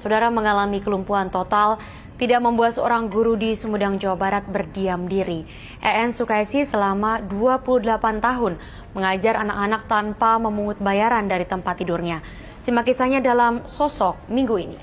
Saudara, mengalami kelumpuhan total tidak membuat seorang guru di Sumedang, Jawa Barat berdiam diri. EN Sukaisi selama 28 tahun mengajar anak-anak tanpa memungut bayaran dari tempat tidurnya. Simak kisahnya dalam Sosok minggu ini.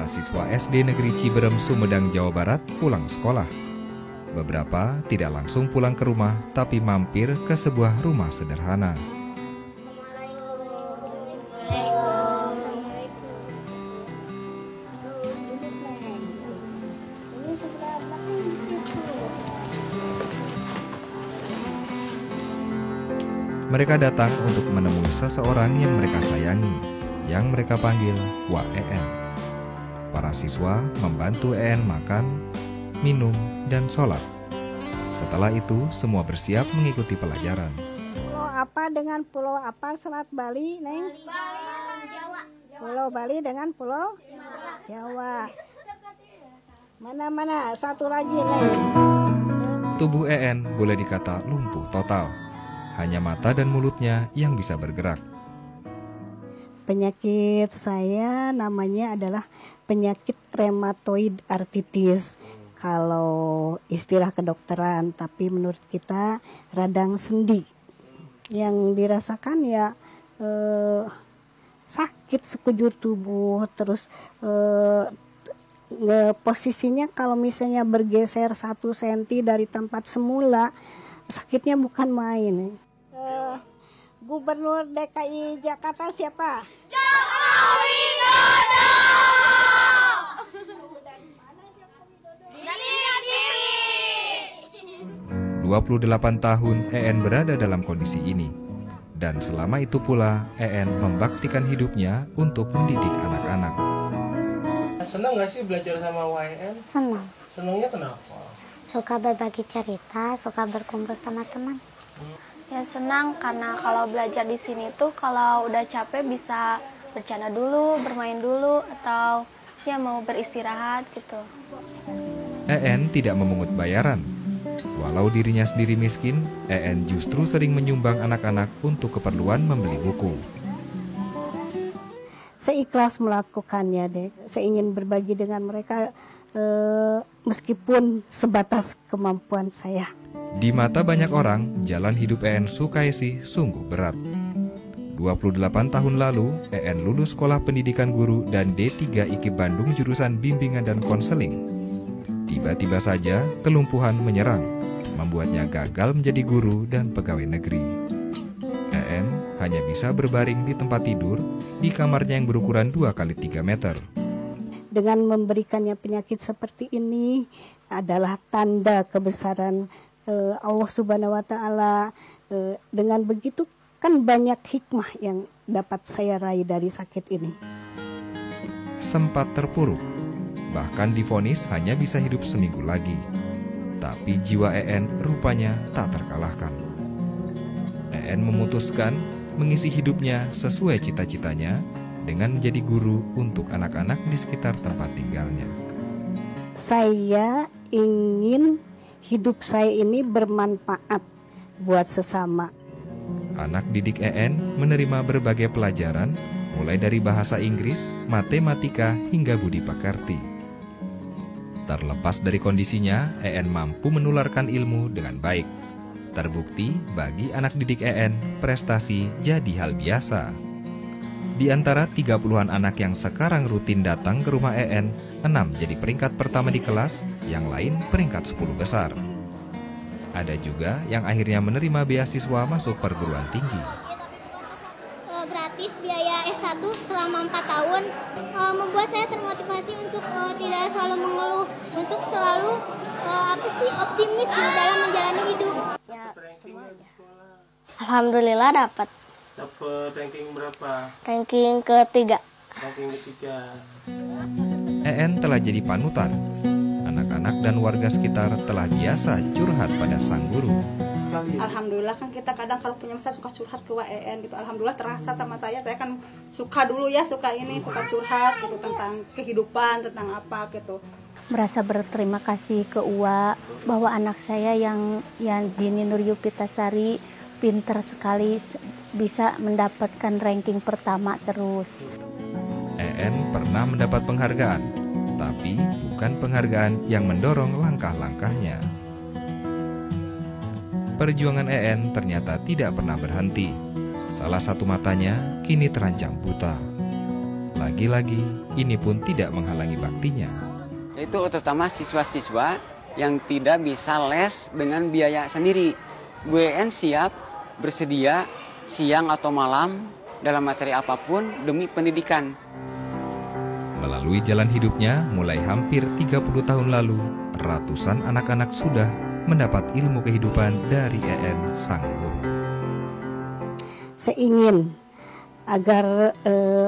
Siswa SD Negeri Ciberem, Sumedang, Jawa Barat pulang sekolah. Beberapa tidak langsung pulang ke rumah, tapi mampir ke sebuah rumah sederhana. Mereka datang untuk menemui seseorang yang mereka sayangi, yang mereka panggil Wak EN. Para siswa membantu EN makan, minum, dan sholat. Setelah itu, semua bersiap mengikuti pelajaran. Pulau apa dengan pulau apa Selat Bali, Neng? Jawa. Pulau Bali dengan pulau Jawa. Mana-mana, satu lagi, Neng. Tubuh EN boleh dikata lumpuh total. Hanya mata dan mulutnya yang bisa bergerak. Penyakit saya namanya adalah penyakit rheumatoid arthritis. Kalau istilah kedokteran, tapi menurut kita radang sendi. Yang dirasakan ya sakit sekujur tubuh, terus posisinya kalau misalnya bergeser 1 cm dari tempat semula, sakitnya bukan main. Gubernur DKI Jakarta siapa? Jokowi Dodo. 28 tahun EN berada dalam kondisi ini. Dan selama itu pula EN membaktikan hidupnya untuk mendidik anak-anak. Senang nggak sih belajar sama WN? Senang. Senangnya kenapa? Suka berbagi cerita, suka berkumpul sama teman. Ya senang karena kalau belajar di sini tuh kalau udah capek bisa bercanda dulu, bermain dulu, atau ya mau beristirahat gitu. EN tidak memungut bayaran. Walau dirinya sendiri miskin, EN justru sering menyumbang anak-anak untuk keperluan membeli buku. Saya ikhlas melakukannya, deh. Saya ingin berbagi dengan mereka meskipun sebatas kemampuan saya. Di mata banyak orang, jalan hidup EN Sukaisi sungguh berat. 28 tahun lalu, EN lulus Sekolah Pendidikan Guru dan D3 IKIP Bandung jurusan Bimbingan dan Konseling. Tiba-tiba saja, kelumpuhan menyerang, membuatnya gagal menjadi guru dan pegawai negeri. EN hanya bisa berbaring di tempat tidur di kamarnya yang berukuran 2x3 meter. Dengan memberikannya penyakit seperti ini adalah tanda kebesaran Allah Subhanahu wa Ta'ala. Dengan begitu kan banyak hikmah yang dapat saya raih dari sakit ini. Sempat terpuruk, bahkan divonis hanya bisa hidup seminggu lagi. Tapi jiwa EN rupanya tak terkalahkan. EN memutuskan mengisi hidupnya sesuai cita-citanya dengan menjadi guru untuk anak-anak di sekitar tempat tinggalnya. Saya ingin hidup saya ini bermanfaat buat sesama. Anak didik EN menerima berbagai pelajaran, mulai dari bahasa Inggris, matematika, hingga budi pekerti. Terlepas dari kondisinya, EN mampu menularkan ilmu dengan baik. Terbukti bagi anak didik EN, prestasi jadi hal biasa. Di antara 30-an anak yang sekarang rutin datang ke rumah EN, 6 jadi peringkat pertama di kelas, yang lain peringkat 10 besar. Ada juga yang akhirnya menerima beasiswa masuk perguruan tinggi. Gratis biaya S1 selama 4 tahun membuat saya termotivasi untuk tidak selalu mengeluh, untuk selalu optimis dalam menjalani hidup. Ya, semuanya. Alhamdulillah dapat. Dapat ranking berapa? Ranking ketiga. Ranking ketiga. EN telah jadi panutan. Anak-anak dan warga sekitar telah biasa curhat pada sang guru. sekali. Alhamdulillah kan kita kadang kalau punya masalah suka curhat ke WEN gitu. Alhamdulillah terasa sama saya kan suka dulu ya, suka curhat gitu tentang kehidupan, tentang apa gitu. Merasa berterima kasih ke UA bahwa anak saya yang Dini Nur Yupitasari pinter sekali bisa mendapatkan ranking pertama terus. EN pernah mendapat penghargaan, tapi bukan penghargaan yang mendorong langkah-langkahnya. Perjuangan EN ternyata tidak pernah berhenti. Salah satu matanya kini terancam buta. Lagi-lagi, ini pun tidak menghalangi baktinya. Yaitu terutama siswa-siswa yang tidak bisa les dengan biaya sendiri. BUEN siap, bersedia, siang atau malam, dalam materi apapun demi pendidikan. Melalui jalan hidupnya, mulai hampir 30 tahun lalu, ratusan anak-anak sudah mendapat ilmu kehidupan dari EN sang guru. Saya ingin agar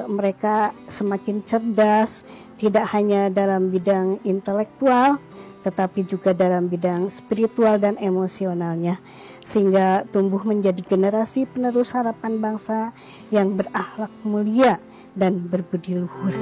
mereka semakin cerdas, tidak hanya dalam bidang intelektual, tetapi juga dalam bidang spiritual dan emosionalnya, sehingga tumbuh menjadi generasi penerus harapan bangsa yang berakhlak mulia dan berbudi luhur.